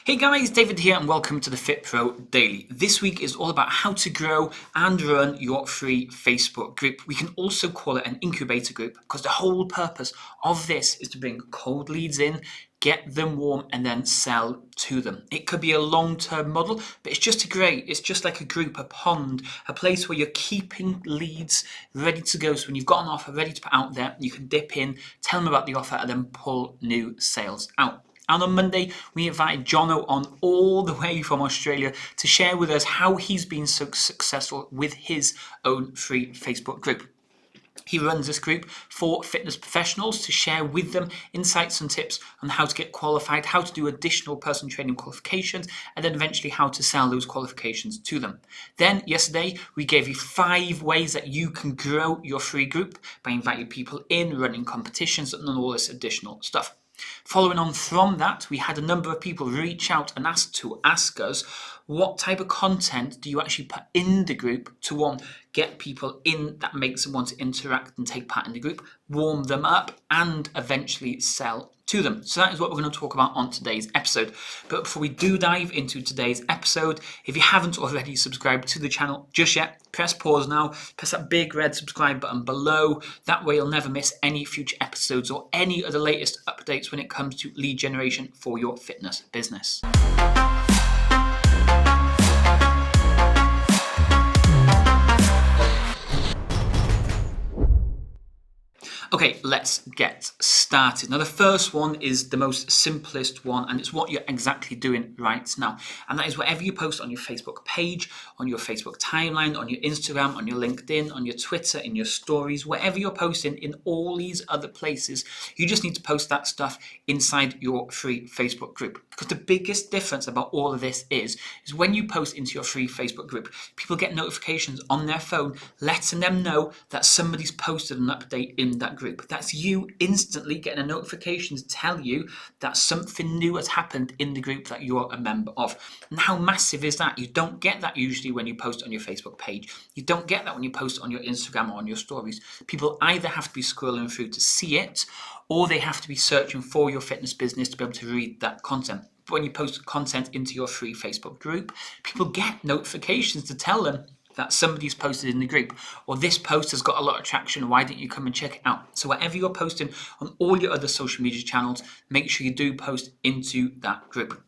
Hey guys, David here and welcome to the FitPro Daily. This week is all about how to grow and run your free Facebook group. We can also call it an incubator group because the whole purpose of this is to bring cold leads in, get them warm and then sell to them. It could be a long-term model, but it's just like a group, a pond, a place where you're keeping leads ready to go. So when you've got an offer ready to put out there, you can dip in, tell them about the offer and then pull new sales out. And on Monday, we invited Jono on all the way from Australia to share with us how he's been so successful with his own free Facebook group. He runs this group for fitness professionals to share with them insights and tips on how to get qualified, how to do additional personal training qualifications, and then eventually how to sell those qualifications to them. Then yesterday, we gave you 5 ways that you can grow your free group by inviting people in, running competitions, and all this additional stuff. Following on from that, we had a number of people reach out and ask us what type of content do you actually put in the group to get people in that makes them want to interact and take part in the group, warm them up, and eventually sell to them. So that is what we're going to talk about on today's episode. But before we do dive into today's episode, if you haven't already subscribed to the channel just yet, press pause now, press that big red subscribe button below. That way you'll never miss any future episodes or any of the latest updates when it comes to lead generation for your fitness business. Okay, let's get started. Now, the first one is the most simplest one, and it's what you're exactly doing right now. And that is whatever you post on your Facebook page, on your Facebook timeline, on your Instagram, on your LinkedIn, on your Twitter, in your stories, whatever you're posting in all these other places, you just need to post that stuff inside your free Facebook group. Because the biggest difference about all of this is when you post into your free Facebook group, people get notifications on their phone letting them know that somebody's posted an update in that group. That's you instantly getting a notification to tell you that something new has happened in the group that you're a member of. And how massive is that? You don't get that usually when you post on your Facebook page. You don't get that when you post on your Instagram or on your stories. People either have to be scrolling through to see it, or they have to be searching for your fitness business to be able to read that content. But when you post content into your free Facebook group, people get notifications to tell them that somebody's posted in the group, or this post has got a lot of traction, why don't you come and check it out? So whatever you're posting on all your other social media channels, make sure you do post into that group.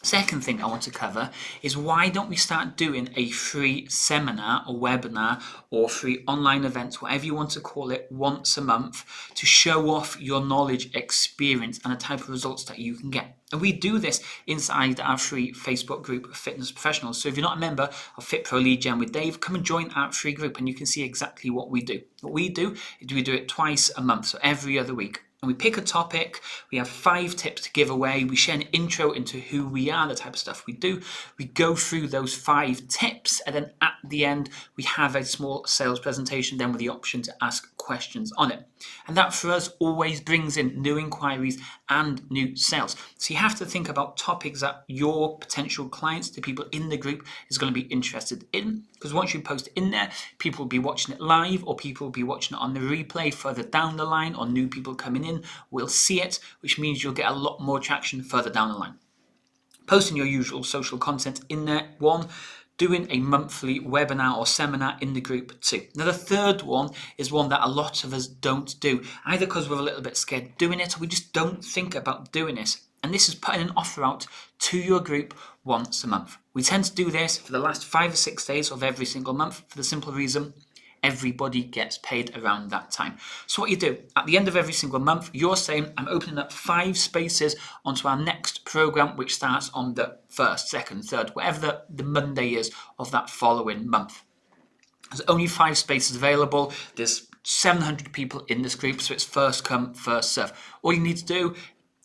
Second thing I want to cover is why don't we start doing a free seminar or webinar or free online events, whatever you want to call it, once a month to show off your knowledge, experience, and the type of results that you can get. And we do this inside our free Facebook group of fitness professionals. So if you're not a member of FitPro Lead Gen with Dave, come and join our free group and you can see exactly what we do. What we do is we do it twice a month, so every other week. And we pick a topic, we have 5 tips to give away, we share an intro into who we are, the type of stuff we do, we go through those 5 tips, and then at the end we have a small sales presentation then with the option to ask questions on it. And that for us always brings in new inquiries and new sales. So you have to think about topics that your potential clients, the people in the group, is going to be interested in. Because once you post it in there, people will be watching it live, or people will be watching it on the replay further down the line, or new people coming in will see it, which means you'll get a lot more traction further down the line. Posting your usual social content in there, 1. Doing a monthly webinar or seminar in the group, 2. Now the third one is one that a lot of us don't do, either because we're a little bit scared doing it or we just don't think about doing it. And this is putting an offer out to your group once a month. We tend to do this for the last 5 or 6 days of every single month for the simple reason everybody gets paid around that time. So what you do, at the end of every single month, you're saying, I'm opening up 5 spaces onto our next program, which starts on the 1st, 2nd, 3rd, whatever the Monday is of that following month. There's only 5 spaces available. There's 700 people in this group, so it's first come, first serve. All you need to do,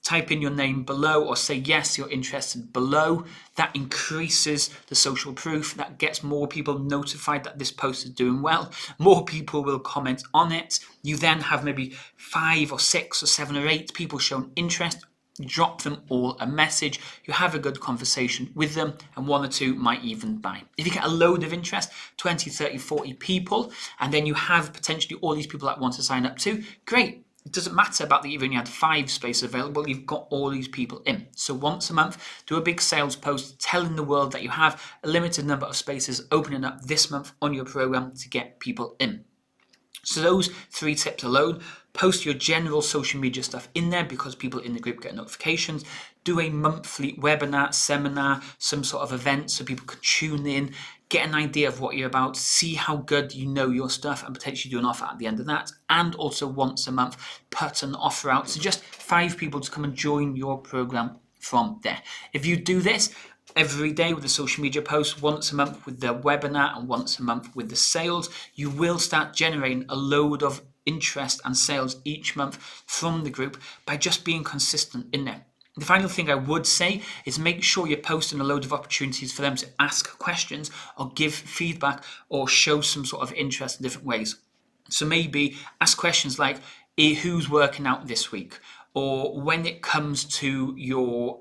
type in your name below or say yes, you're interested below. That increases the social proof. That gets more people notified that this post is doing well. More people will comment on it. You then have maybe 5 or 6 or 7 or 8 people showing interest. Drop them all a message. You have a good conversation with them, and 1 or 2 might even buy. If you get a load of interest, 20, 30, 40 people, and then you have potentially all these people that want to sign up too, great. it doesn't matter about that you've only had 5 spaces available, you've got all these people in. So once a month, do a big sales post telling the world that you have a limited number of spaces opening up this month on your program to get people in. So those 3 tips alone, post your general social media stuff in there because people in the group get notifications. Do a monthly webinar, seminar, some sort of event so people can tune in, get an idea of what you're about, see how good you know your stuff and potentially do an offer at the end of that. And also once a month, put an offer out. So just 5 people to come and join your program from there. If you do this every day with the social media posts, once a month with the webinar and once a month with the sales, you will start generating a load of interest and sales each month from the group by just being consistent in there. The final thing I would say is make sure you're posting a load of opportunities for them to ask questions or give feedback or show some sort of interest in different ways. So maybe ask questions like, who's working out this week? Or when it comes to your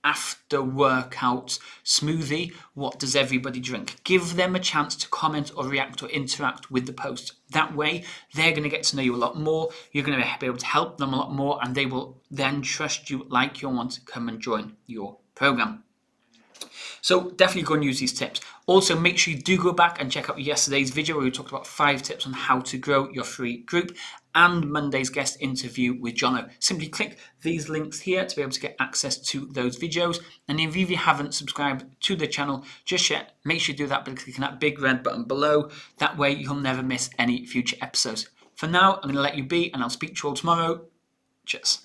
after workout smoothie, what does everybody drink? Give them a chance to comment or react or interact with the post. That way, they're going to get to know you a lot more. You're going to be able to help them a lot more, and they will then trust you like you'll want to come and join your program. So definitely go and use these tips. Also, make sure you do go back and check out yesterday's video where we talked about 5 tips on how to grow your free group and Monday's guest interview with Jono. Simply click these links here to be able to get access to those videos. And if you haven't subscribed to the channel just yet, make sure you do that by clicking that big red button below. That way you'll never miss any future episodes. For now, I'm going to let you be and I'll speak to you all tomorrow. Cheers.